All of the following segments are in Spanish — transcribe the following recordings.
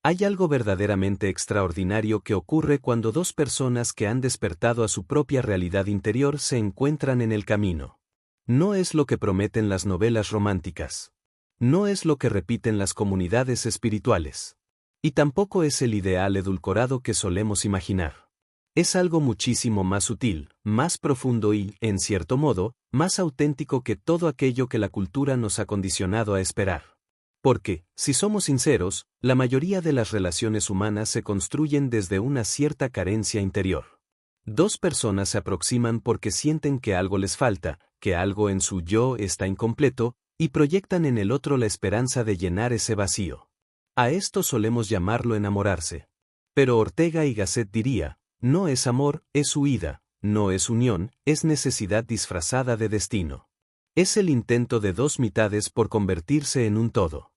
Hay algo verdaderamente extraordinario que ocurre cuando dos personas que han despertado a su propia realidad interior se encuentran en el camino. No es lo que prometen las novelas románticas. No es lo que repiten las comunidades espirituales. Y tampoco es el ideal edulcorado que solemos imaginar. Es algo muchísimo más sutil, más profundo y, en cierto modo, más auténtico que todo aquello que la cultura nos ha condicionado a esperar. Porque, si somos sinceros, la mayoría de las relaciones humanas se construyen desde una cierta carencia interior. Dos personas se aproximan porque sienten que algo les falta, que algo en su yo está incompleto, y proyectan en el otro la esperanza de llenar ese vacío. A esto solemos llamarlo enamorarse. Pero Ortega y Gasset diría, no es amor, es huida, no es unión, es necesidad disfrazada de destino. Es el intento de dos mitades por convertirse en un todo.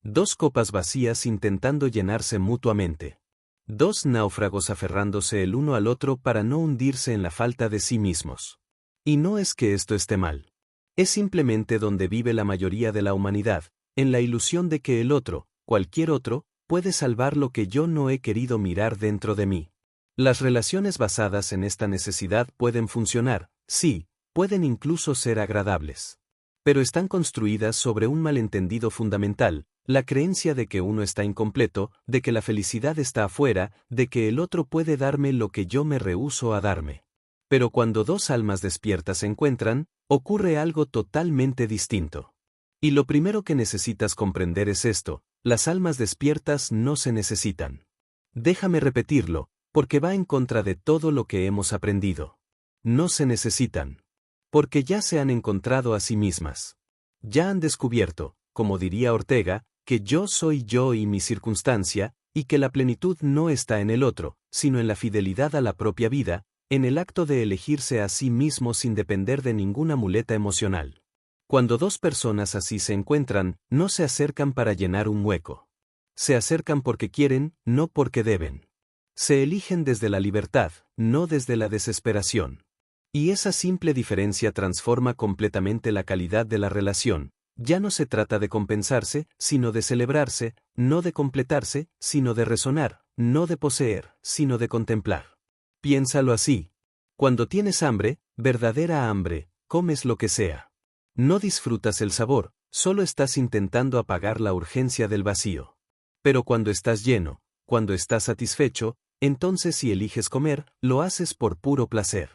Dos copas vacías intentando llenarse mutuamente. Dos náufragos aferrándose el uno al otro para no hundirse en la falta de sí mismos. Y no es que esto esté mal. Es simplemente donde vive la mayoría de la humanidad, en la ilusión de que el otro, cualquier otro, puede salvar lo que yo no he querido mirar dentro de mí. Las relaciones basadas en esta necesidad pueden funcionar, sí, pueden incluso ser agradables. Pero están construidas sobre un malentendido fundamental, la creencia de que uno está incompleto, de que la felicidad está afuera, de que el otro puede darme lo que yo me rehúso a darme. Pero cuando dos almas despiertas se encuentran, ocurre algo totalmente distinto. Y lo primero que necesitas comprender es esto, las almas despiertas no se necesitan. Déjame repetirlo, porque va en contra de todo lo que hemos aprendido. No se necesitan. Porque ya se han encontrado a sí mismas. Ya han descubierto, como diría Ortega, que yo soy yo y mi circunstancia, y que la plenitud no está en el otro, sino en la fidelidad a la propia vida, en el acto de elegirse a sí mismo sin depender de ninguna muleta emocional. Cuando dos personas así se encuentran, no se acercan para llenar un hueco. Se acercan porque quieren, no porque deben. Se eligen desde la libertad, no desde la desesperación. Y esa simple diferencia transforma completamente la calidad de la relación. Ya no se trata de compensarse, sino de celebrarse, no de completarse, sino de resonar, no de poseer, sino de contemplar. Piénsalo así. Cuando tienes hambre, verdadera hambre, comes lo que sea. No disfrutas el sabor, solo estás intentando apagar la urgencia del vacío. Pero cuando estás lleno, cuando estás satisfecho, entonces si eliges comer, lo haces por puro placer.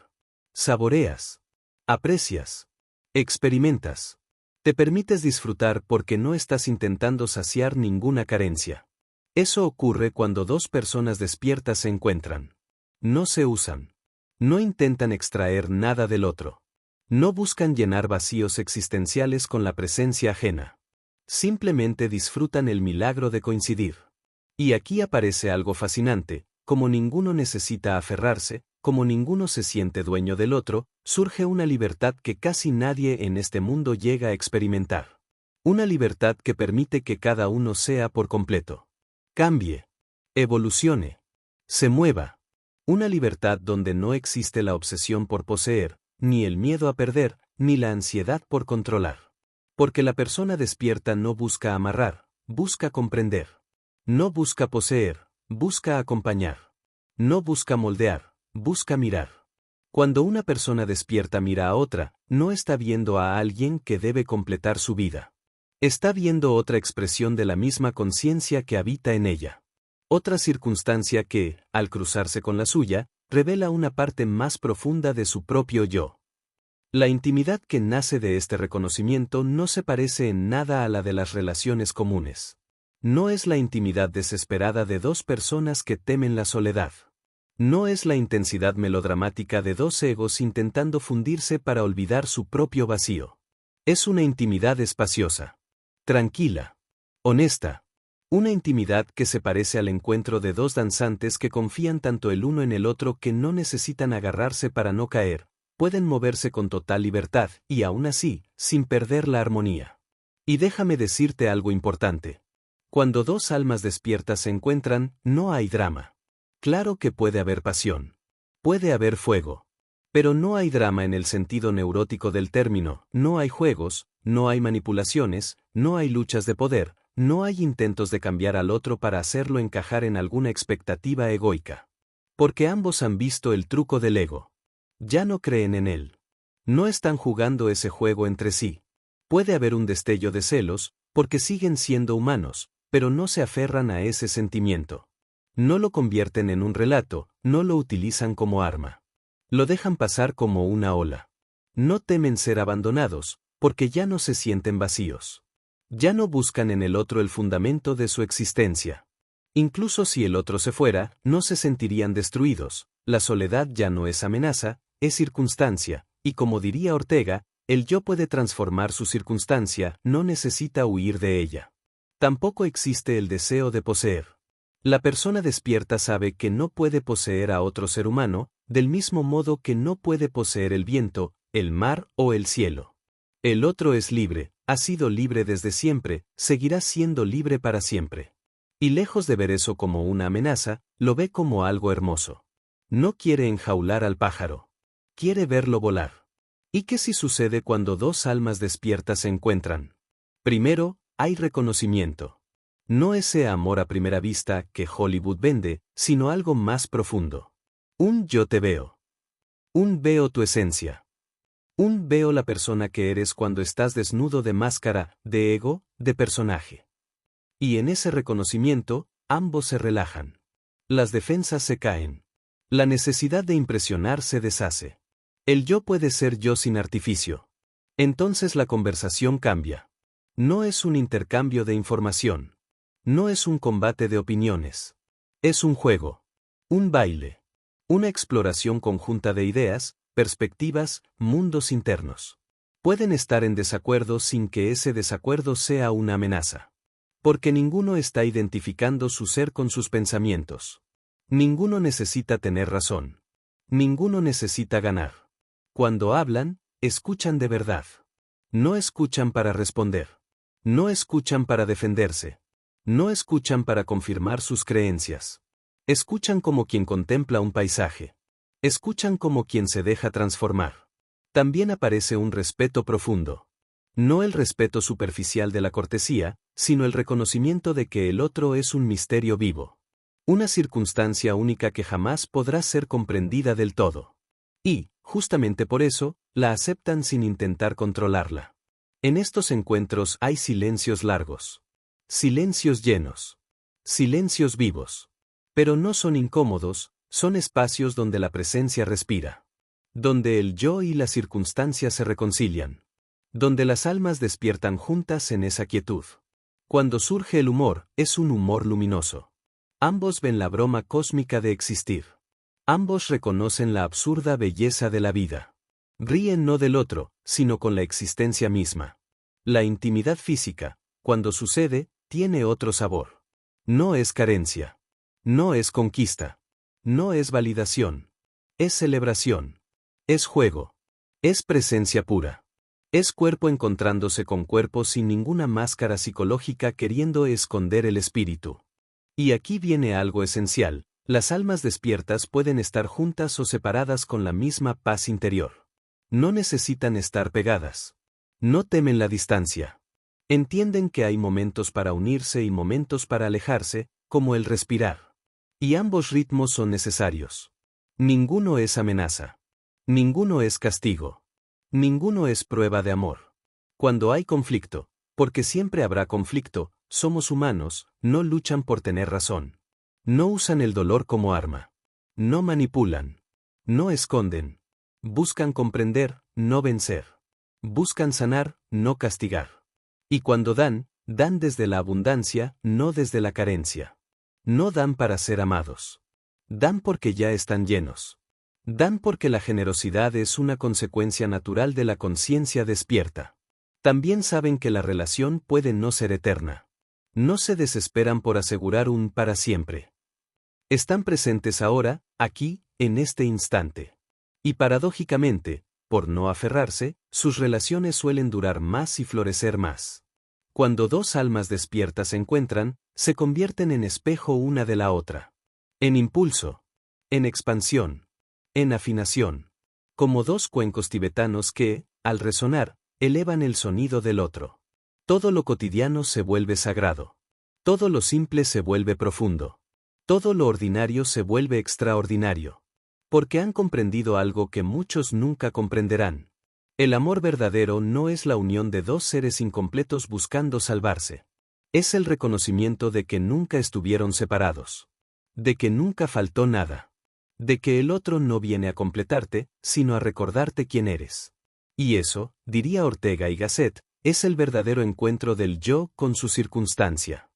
Saboreas. Aprecias. Experimentas. Te permites disfrutar porque no estás intentando saciar ninguna carencia. Eso ocurre cuando dos personas despiertas se encuentran. No se usan. No intentan extraer nada del otro. No buscan llenar vacíos existenciales con la presencia ajena. Simplemente disfrutan el milagro de coincidir. Y aquí aparece algo fascinante, como ninguno necesita aferrarse, como ninguno se siente dueño del otro, surge una libertad que casi nadie en este mundo llega a experimentar. Una libertad que permite que cada uno sea por completo. Cambie. Evolucione. Se mueva. Una libertad donde no existe la obsesión por poseer, ni el miedo a perder, ni la ansiedad por controlar. Porque la persona despierta no busca amarrar, busca comprender. No busca poseer, busca acompañar. No busca moldear, busca mirar. Cuando una persona despierta mira a otra, no está viendo a alguien que debe completar su vida. Está viendo otra expresión de la misma conciencia que habita en ella. Otra circunstancia que, al cruzarse con la suya, revela una parte más profunda de su propio yo. La intimidad que nace de este reconocimiento no se parece en nada a la de las relaciones comunes. No es la intimidad desesperada de dos personas que temen la soledad. No es la intensidad melodramática de dos egos intentando fundirse para olvidar su propio vacío. Es una intimidad espaciosa, tranquila, honesta. Una intimidad que se parece al encuentro de dos danzantes que confían tanto el uno en el otro que no necesitan agarrarse para no caer, pueden moverse con total libertad y aún así, sin perder la armonía. Y déjame decirte algo importante. Cuando dos almas despiertas se encuentran, no hay drama. Claro que puede haber pasión. Puede haber fuego. Pero no hay drama en el sentido neurótico del término, no hay juegos, no hay manipulaciones, no hay luchas de poder, no hay intentos de cambiar al otro para hacerlo encajar en alguna expectativa egoica. Porque ambos han visto el truco del ego. Ya no creen en él. No están jugando ese juego entre sí. Puede haber un destello de celos, porque siguen siendo humanos, pero no se aferran a ese sentimiento. No lo convierten en un relato, no lo utilizan como arma. Lo dejan pasar como una ola. No temen ser abandonados, porque ya no se sienten vacíos. Ya no buscan en el otro el fundamento de su existencia. Incluso si el otro se fuera, no se sentirían destruidos. La soledad ya no es amenaza, es circunstancia, y como diría Ortega, el yo puede transformar su circunstancia, no necesita huir de ella. Tampoco existe el deseo de poseer. La persona despierta sabe que no puede poseer a otro ser humano, del mismo modo que no puede poseer el viento, el mar o el cielo. El otro es libre, ha sido libre desde siempre, seguirá siendo libre para siempre. Y lejos de ver eso como una amenaza, lo ve como algo hermoso. No quiere enjaular al pájaro. Quiere verlo volar. ¿Y qué si sucede cuando dos almas despiertas se encuentran? Primero, hay reconocimiento. No ese amor a primera vista que Hollywood vende, sino algo más profundo. Un yo te veo. Un veo tu esencia. Un veo la persona que eres cuando estás desnudo de máscara, de ego, de personaje. Y en ese reconocimiento, ambos se relajan. Las defensas se caen. La necesidad de impresionar se deshace. El yo puede ser yo sin artificio. Entonces la conversación cambia. No es un intercambio de información. No es un combate de opiniones. Es un juego. Un baile. Una exploración conjunta de ideas, perspectivas, mundos internos. Pueden estar en desacuerdo sin que ese desacuerdo sea una amenaza. Porque ninguno está identificando su ser con sus pensamientos. Ninguno necesita tener razón. Ninguno necesita ganar. Cuando hablan, escuchan de verdad. No escuchan para responder. No escuchan para defenderse. No escuchan para confirmar sus creencias. Escuchan como quien contempla un paisaje. Escuchan como quien se deja transformar. También aparece un respeto profundo. No el respeto superficial de la cortesía, sino el reconocimiento de que el otro es un misterio vivo. Una circunstancia única que jamás podrá ser comprendida del todo. Y, justamente por eso, la aceptan sin intentar controlarla. En estos encuentros hay silencios largos. Silencios llenos. Silencios vivos. Pero no son incómodos, son espacios donde la presencia respira. Donde el yo y la circunstancia se reconcilian. Donde las almas despiertan juntas en esa quietud. Cuando surge el humor, es un humor luminoso. Ambos ven la broma cósmica de existir. Ambos reconocen la absurda belleza de la vida. Ríen no del otro, sino con la existencia misma. La intimidad física, cuando sucede, tiene otro sabor. No es carencia. No es conquista. No es validación. Es celebración. Es juego. Es presencia pura. Es cuerpo encontrándose con cuerpo sin ninguna máscara psicológica queriendo esconder el espíritu. Y aquí viene algo esencial, las almas despiertas pueden estar juntas o separadas con la misma paz interior. No necesitan estar pegadas. No temen la distancia. Entienden que hay momentos para unirse y momentos para alejarse, como el respirar. Y ambos ritmos son necesarios. Ninguno es amenaza. Ninguno es castigo. Ninguno es prueba de amor. Cuando hay conflicto, porque siempre habrá conflicto, somos humanos, no luchan por tener razón. No usan el dolor como arma. No manipulan. No esconden. Buscan comprender, no vencer. Buscan sanar, no castigar. Y cuando dan, dan desde la abundancia, no desde la carencia. No dan para ser amados. Dan porque ya están llenos. Dan porque la generosidad es una consecuencia natural de la conciencia despierta. También saben que la relación puede no ser eterna. No se desesperan por asegurar un para siempre. Están presentes ahora, aquí, en este instante. Y paradójicamente, por no aferrarse, sus relaciones suelen durar más y florecer más. Cuando dos almas despiertas se encuentran, se convierten en espejo una de la otra. En impulso. En expansión. En afinación. Como dos cuencos tibetanos que, al resonar, elevan el sonido del otro. Todo lo cotidiano se vuelve sagrado. Todo lo simple se vuelve profundo. Todo lo ordinario se vuelve extraordinario. Porque han comprendido algo que muchos nunca comprenderán. El amor verdadero no es la unión de dos seres incompletos buscando salvarse. Es el reconocimiento de que nunca estuvieron separados. De que nunca faltó nada. De que el otro no viene a completarte, sino a recordarte quién eres. Y eso, diría Ortega y Gasset, es el verdadero encuentro del yo con su circunstancia.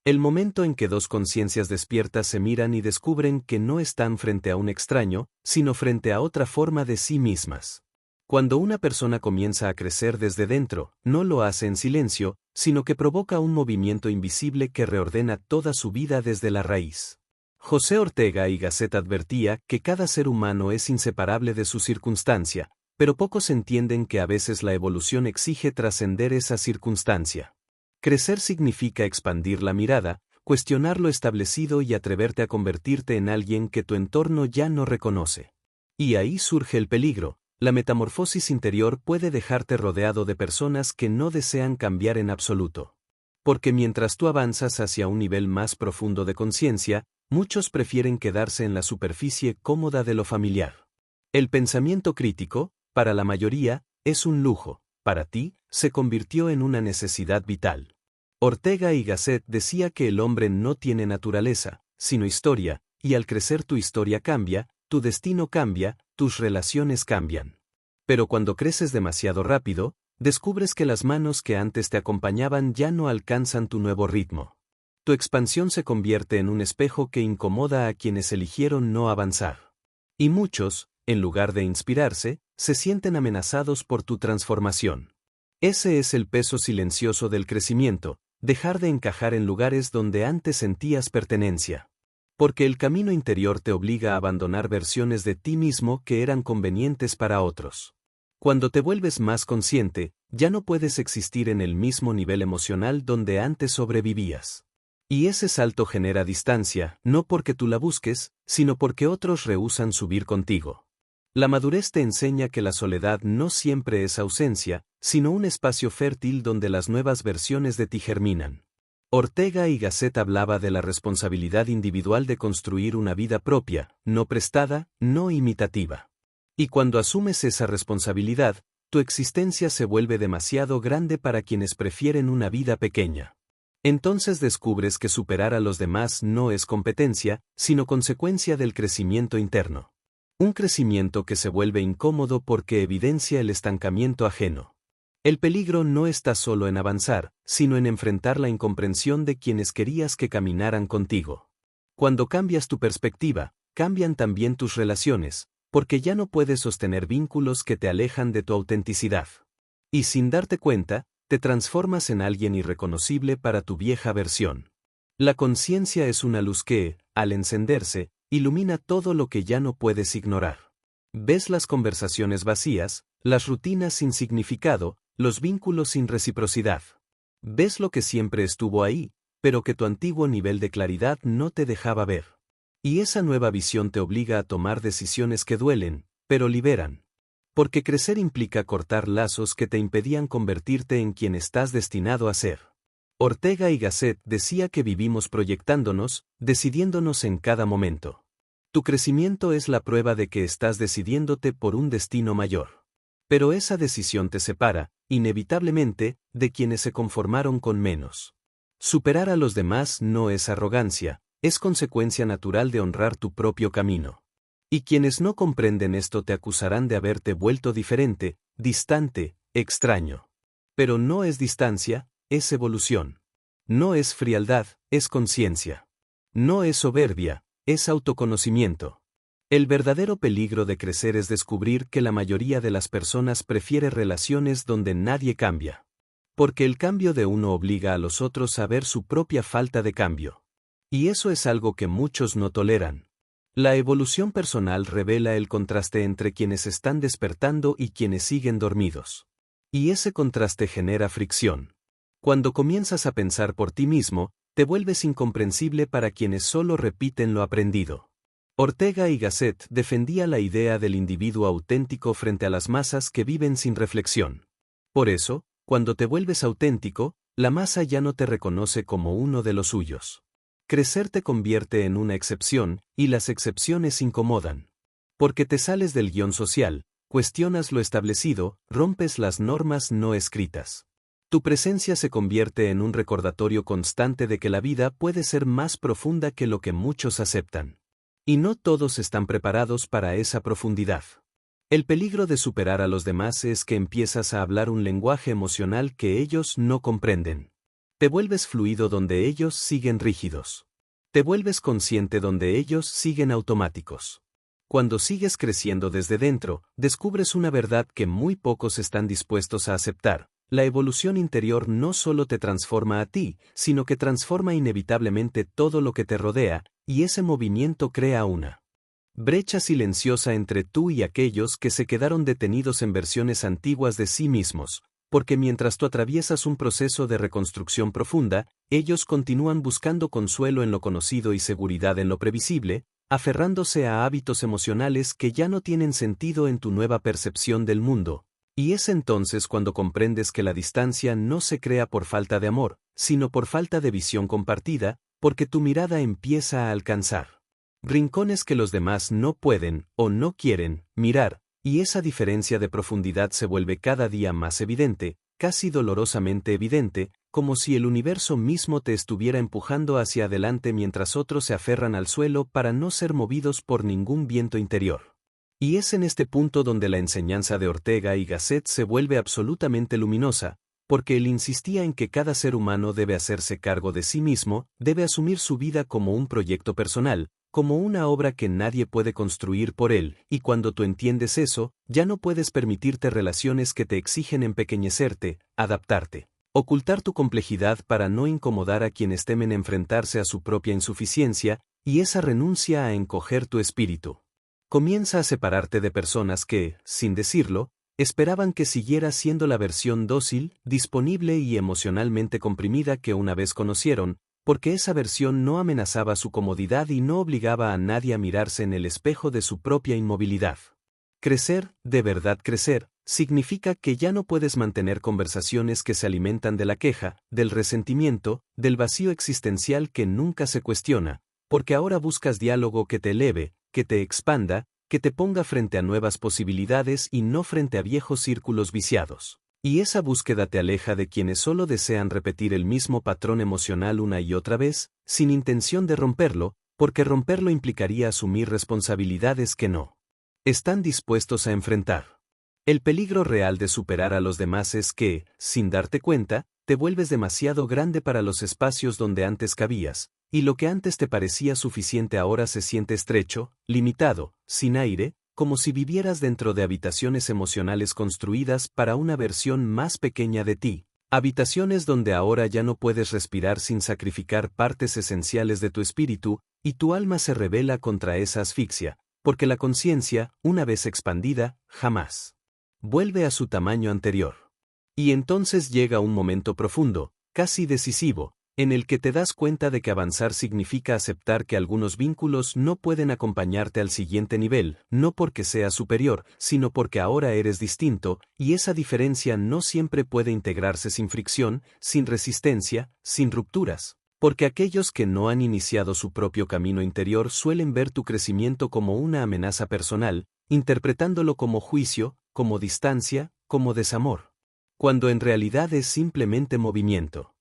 El momento en que dos conciencias despiertas se miran y descubren que no están frente a un extraño, sino frente a otra forma de sí mismas. Cuando una persona comienza a crecer desde dentro, no lo hace en silencio, sino que provoca un movimiento invisible que reordena toda su vida desde la raíz. José Ortega y Gasset advertía que cada ser humano es inseparable de su circunstancia, pero pocos entienden que a veces la evolución exige trascender esa circunstancia. Crecer significa expandir la mirada, cuestionar lo establecido y atreverte a convertirte en alguien que tu entorno ya no reconoce. Y ahí surge el peligro. La metamorfosis interior puede dejarte rodeado de personas que no desean cambiar en absoluto. Porque mientras tú avanzas hacia un nivel más profundo de conciencia, muchos prefieren quedarse en la superficie cómoda de lo familiar. El pensamiento crítico, para la mayoría, es un lujo, para ti, se convirtió en una necesidad vital. Ortega y Gasset decía que el hombre no tiene naturaleza, sino historia, y al crecer tu historia cambia, tu destino cambia, tus relaciones cambian. Pero cuando creces demasiado rápido, descubres que las manos que antes te acompañaban ya no alcanzan tu nuevo ritmo. Tu expansión se convierte en un espejo que incomoda a quienes eligieron no avanzar. Y muchos, en lugar de inspirarse, se sienten amenazados por tu transformación. Ese es el peso silencioso del crecimiento, dejar de encajar en lugares donde antes sentías pertenencia. Porque el camino interior te obliga a abandonar versiones de ti mismo que eran convenientes para otros. Cuando te vuelves más consciente, ya no puedes existir en el mismo nivel emocional donde antes sobrevivías. Y ese salto genera distancia, no porque tú la busques, sino porque otros rehúsan subir contigo. La madurez te enseña que la soledad no siempre es ausencia, sino un espacio fértil donde las nuevas versiones de ti germinan. Ortega y Gasset hablaba de la responsabilidad individual de construir una vida propia, no prestada, no imitativa. Y cuando asumes esa responsabilidad, tu existencia se vuelve demasiado grande para quienes prefieren una vida pequeña. Entonces descubres que superar a los demás no es competencia, sino consecuencia del crecimiento interno. Un crecimiento que se vuelve incómodo porque evidencia el estancamiento ajeno. El peligro no está solo en avanzar, sino en enfrentar la incomprensión de quienes querías que caminaran contigo. Cuando cambias tu perspectiva, cambian también tus relaciones, porque ya no puedes sostener vínculos que te alejan de tu autenticidad. Y sin darte cuenta, te transformas en alguien irreconocible para tu vieja versión. La conciencia es una luz que, al encenderse, ilumina todo lo que ya no puedes ignorar. Ves las conversaciones vacías, las rutinas sin significado, los vínculos sin reciprocidad. Ves lo que siempre estuvo ahí, pero que tu antiguo nivel de claridad no te dejaba ver. Y esa nueva visión te obliga a tomar decisiones que duelen, pero liberan. Porque crecer implica cortar lazos que te impedían convertirte en quien estás destinado a ser. Ortega y Gasset decía que vivimos proyectándonos, decidiéndonos en cada momento. Tu crecimiento es la prueba de que estás decidiéndote por un destino mayor. Pero esa decisión te separa, inevitablemente, de quienes se conformaron con menos. Superar a los demás no es arrogancia, es consecuencia natural de honrar tu propio camino. Y quienes no comprenden esto te acusarán de haberte vuelto diferente, distante, extraño. Pero no es distancia, es evolución. No es frialdad, es conciencia. No es soberbia, es autoconocimiento. El verdadero peligro de crecer es descubrir que la mayoría de las personas prefiere relaciones donde nadie cambia. Porque el cambio de uno obliga a los otros a ver su propia falta de cambio. Y eso es algo que muchos no toleran. La evolución personal revela el contraste entre quienes están despertando y quienes siguen dormidos. Y ese contraste genera fricción. Cuando comienzas a pensar por ti mismo, te vuelves incomprensible para quienes solo repiten lo aprendido. Ortega y Gasset defendía la idea del individuo auténtico frente a las masas que viven sin reflexión. Por eso, cuando te vuelves auténtico, La masa ya no te reconoce como uno de los suyos. Crecer te convierte en una excepción, y las excepciones incomodan. Porque te sales del guión social, cuestionas lo establecido, rompes las normas no escritas. Tu presencia se convierte en un recordatorio constante de que la vida puede ser más profunda que lo que muchos aceptan. Y no todos están preparados para esa profundidad. El peligro de superar a los demás es que empiezas a hablar un lenguaje emocional que ellos no comprenden. Te vuelves fluido donde ellos siguen rígidos. Te vuelves consciente donde ellos siguen automáticos. Cuando sigues creciendo desde dentro, descubres una verdad que muy pocos están dispuestos a aceptar. La evolución interior no solo te transforma a ti, sino que transforma inevitablemente todo lo que te rodea, y ese movimiento crea una brecha silenciosa entre tú y aquellos que se quedaron detenidos en versiones antiguas de sí mismos, porque mientras tú atraviesas un proceso de reconstrucción profunda, ellos continúan buscando consuelo en lo conocido y seguridad en lo previsible, aferrándose a hábitos emocionales que ya no tienen sentido en tu nueva percepción del mundo. Y es entonces cuando comprendes que la distancia no se crea por falta de amor, sino por falta de visión compartida, porque tu mirada empieza a alcanzar rincones que los demás no pueden o no quieren mirar, y esa diferencia de profundidad se vuelve cada día más evidente, casi dolorosamente evidente, como si el universo mismo te estuviera empujando hacia adelante mientras otros se aferran al suelo para no ser movidos por ningún viento interior. Y es en este punto donde la enseñanza de Ortega y Gasset se vuelve absolutamente luminosa, porque él insistía en que cada ser humano debe hacerse cargo de sí mismo, debe asumir su vida como un proyecto personal, como una obra que nadie puede construir por él, y cuando tú entiendes eso, ya no puedes permitirte relaciones que te exigen empequeñecerte, adaptarte, ocultar tu complejidad para no incomodar a quienes temen enfrentarse a su propia insuficiencia, y esa renuncia a encoger tu espíritu. Comienza a separarte de personas que, sin decirlo, esperaban que siguieras siendo la versión dócil, disponible y emocionalmente comprimida que una vez conocieron, porque esa versión no amenazaba su comodidad y no obligaba a nadie a mirarse en el espejo de su propia inmovilidad. Crecer, de verdad crecer, significa que ya no puedes mantener conversaciones que se alimentan de la queja, del resentimiento, del vacío existencial que nunca se cuestiona, porque ahora buscas diálogo que te eleve, que te expanda, que te ponga frente a nuevas posibilidades y no frente a viejos círculos viciados. Y esa búsqueda te aleja de quienes solo desean repetir el mismo patrón emocional una y otra vez, sin intención de romperlo, porque romperlo implicaría asumir responsabilidades que no están dispuestos a enfrentar. El peligro real de superar a los demás es que, sin darte cuenta, te vuelves demasiado grande para los espacios donde antes cabías, y lo que antes te parecía suficiente ahora se siente estrecho, limitado, sin aire, como si vivieras dentro de habitaciones emocionales construidas para una versión más pequeña de ti, habitaciones donde ahora ya no puedes respirar sin sacrificar partes esenciales de tu espíritu, y tu alma se rebela contra esa asfixia, porque la conciencia, una vez expandida, jamás vuelve a su tamaño anterior. Y entonces llega un momento profundo, casi decisivo, en el que te das cuenta de que avanzar significa aceptar que algunos vínculos no pueden acompañarte al siguiente nivel, no porque seas superior, sino porque ahora eres distinto, y esa diferencia no siempre puede integrarse sin fricción, sin resistencia, sin rupturas. Porque aquellos que no han iniciado su propio camino interior suelen ver tu crecimiento como una amenaza personal, interpretándolo como juicio, como distancia, como desamor. Cuando en realidad es simplemente movimiento.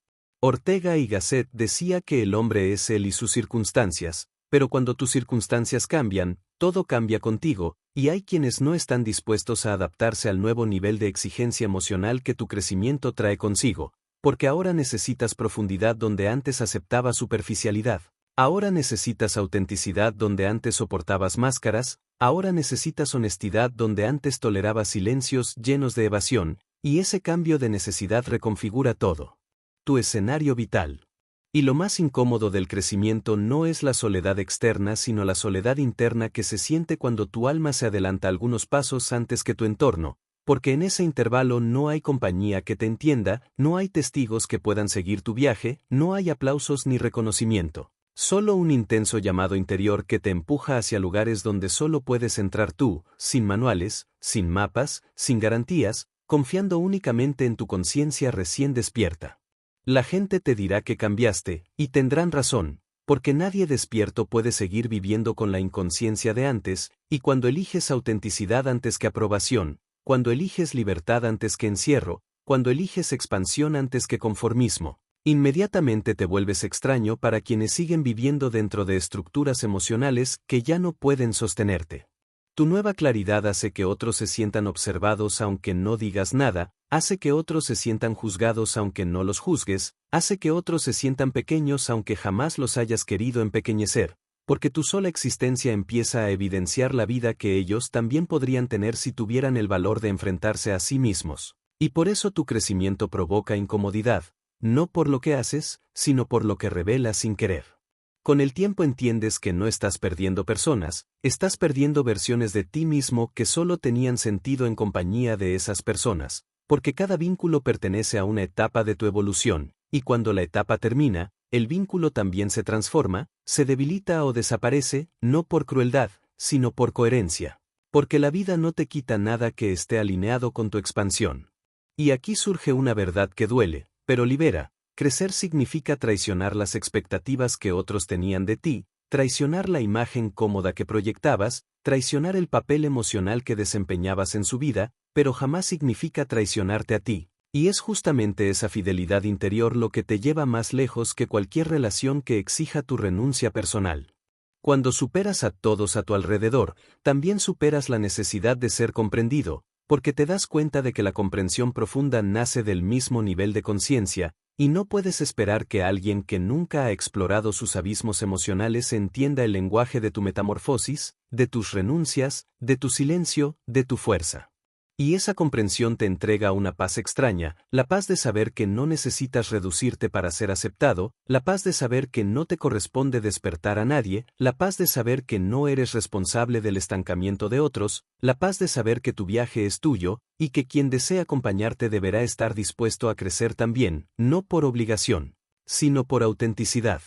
Ortega y Gasset decía que el hombre es él y sus circunstancias, pero cuando tus circunstancias cambian, todo cambia contigo, y hay quienes no están dispuestos a adaptarse al nuevo nivel de exigencia emocional que tu crecimiento trae consigo, porque ahora necesitas profundidad donde antes aceptabas superficialidad, ahora necesitas autenticidad donde antes soportabas máscaras, ahora necesitas honestidad donde antes tolerabas silencios llenos de evasión, y ese cambio de necesidad reconfigura todo. Tu escenario vital. Y lo más incómodo del crecimiento no es la soledad externa sino la soledad interna que se siente cuando tu alma se adelanta algunos pasos antes que tu entorno, porque en ese intervalo no hay compañía que te entienda, no hay testigos que puedan seguir tu viaje, no hay aplausos ni reconocimiento. Solo un intenso llamado interior que te empuja hacia lugares donde solo puedes entrar tú, sin manuales, sin mapas, sin garantías, confiando únicamente en tu conciencia recién despierta. La gente te dirá que cambiaste, y tendrán razón, porque nadie despierto puede seguir viviendo con la inconsciencia de antes, y cuando eliges autenticidad antes que aprobación, cuando eliges libertad antes que encierro, cuando eliges expansión antes que conformismo, inmediatamente te vuelves extraño para quienes siguen viviendo dentro de estructuras emocionales que ya no pueden sostenerte. Tu nueva claridad hace que otros se sientan observados aunque no digas nada, hace que otros se sientan juzgados aunque no los juzgues, hace que otros se sientan pequeños aunque jamás los hayas querido empequeñecer, porque tu sola existencia empieza a evidenciar la vida que ellos también podrían tener si tuvieran el valor de enfrentarse a sí mismos. Y por eso tu crecimiento provoca incomodidad, no por lo que haces, sino por lo que revelas sin querer. Con el tiempo entiendes que no estás perdiendo personas, estás perdiendo versiones de ti mismo que solo tenían sentido en compañía de esas personas, porque cada vínculo pertenece a una etapa de tu evolución, y cuando la etapa termina, el vínculo también se transforma, se debilita o desaparece, no por crueldad, sino por coherencia. Porque la vida no te quita nada que esté alineado con tu expansión. Y aquí surge una verdad que duele, pero libera. Crecer significa traicionar las expectativas que otros tenían de ti, traicionar la imagen cómoda que proyectabas, traicionar el papel emocional que desempeñabas en su vida, pero jamás significa traicionarte a ti. Y es justamente esa fidelidad interior lo que te lleva más lejos que cualquier relación que exija tu renuncia personal. Cuando superas a todos a tu alrededor, también superas la necesidad de ser comprendido, porque te das cuenta de que la comprensión profunda nace del mismo nivel de conciencia, y no puedes esperar que alguien que nunca ha explorado sus abismos emocionales entienda el lenguaje de tu metamorfosis, de tus renuncias, de tu silencio, de tu fuerza. Y esa comprensión te entrega una paz extraña, la paz de saber que no necesitas reducirte para ser aceptado, la paz de saber que no te corresponde despertar a nadie, la paz de saber que no eres responsable del estancamiento de otros, la paz de saber que tu viaje es tuyo, y que quien desea acompañarte deberá estar dispuesto a crecer también, no por obligación, sino por autenticidad.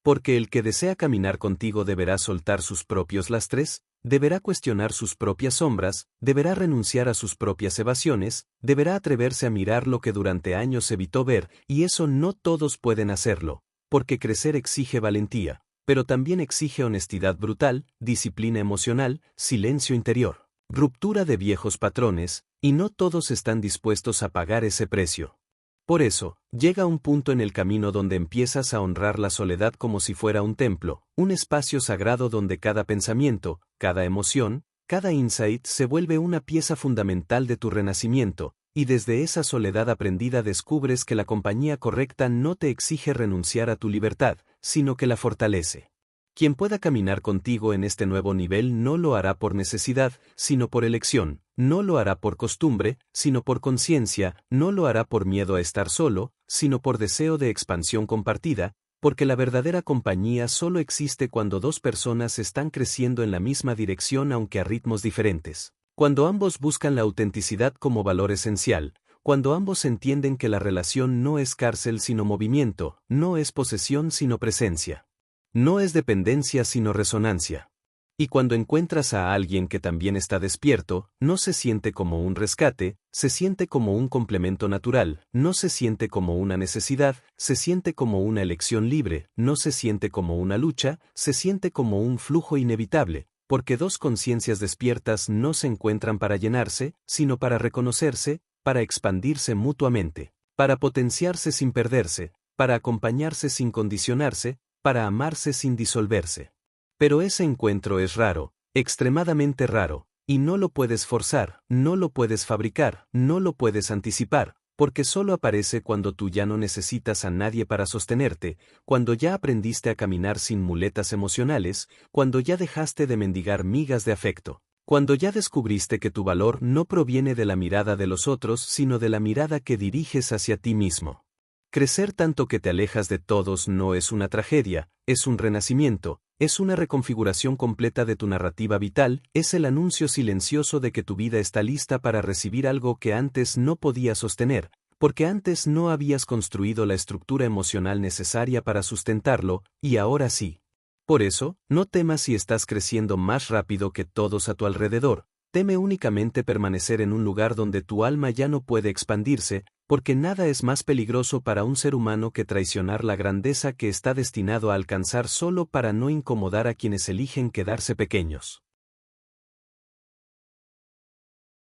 Porque el que desea caminar contigo deberá soltar sus propios lastres, deberá cuestionar sus propias sombras, deberá renunciar a sus propias evasiones, deberá atreverse a mirar lo que durante años evitó ver, y eso no todos pueden hacerlo, porque crecer exige valentía, pero también exige honestidad brutal, disciplina emocional, silencio interior, ruptura de viejos patrones, y no todos están dispuestos a pagar ese precio. Por eso, llega un punto en el camino donde empiezas a honrar la soledad como si fuera un templo, un espacio sagrado donde cada pensamiento, cada emoción, cada insight se vuelve una pieza fundamental de tu renacimiento, y desde esa soledad aprendida descubres que la compañía correcta no te exige renunciar a tu libertad, sino que la fortalece. Quien pueda caminar contigo en este nuevo nivel no lo hará por necesidad, sino por elección, no lo hará por costumbre, sino por conciencia, no lo hará por miedo a estar solo, sino por deseo de expansión compartida, porque la verdadera compañía solo existe cuando dos personas están creciendo en la misma dirección aunque a ritmos diferentes. Cuando ambos buscan la autenticidad como valor esencial, cuando ambos entienden que la relación no es cárcel sino movimiento, no es posesión sino presencia. No es dependencia sino resonancia. Y cuando encuentras a alguien que también está despierto, no se siente como un rescate, se siente como un complemento natural, no se siente como una necesidad, se siente como una elección libre, no se siente como una lucha, se siente como un flujo inevitable, porque dos conciencias despiertas no se encuentran para llenarse, sino para reconocerse, para expandirse mutuamente, para potenciarse sin perderse, para acompañarse sin condicionarse, para amarse sin disolverse. Pero ese encuentro es raro, extremadamente raro, y no lo puedes forzar, no lo puedes fabricar, no lo puedes anticipar, porque solo aparece cuando tú ya no necesitas a nadie para sostenerte, cuando ya aprendiste a caminar sin muletas emocionales, cuando ya dejaste de mendigar migas de afecto, cuando ya descubriste que tu valor no proviene de la mirada de los otros sino de la mirada que diriges hacia ti mismo. Crecer tanto que te alejas de todos no es una tragedia, es un renacimiento, es una reconfiguración completa de tu narrativa vital, es el anuncio silencioso de que tu vida está lista para recibir algo que antes no podías sostener, porque antes no habías construido la estructura emocional necesaria para sustentarlo, y ahora sí. Por eso, no temas si estás creciendo más rápido que todos a tu alrededor, teme únicamente permanecer en un lugar donde tu alma ya no puede expandirse, Porque nada es más peligroso para un ser humano que traicionar la grandeza que está destinado a alcanzar solo para no incomodar a quienes eligen quedarse pequeños.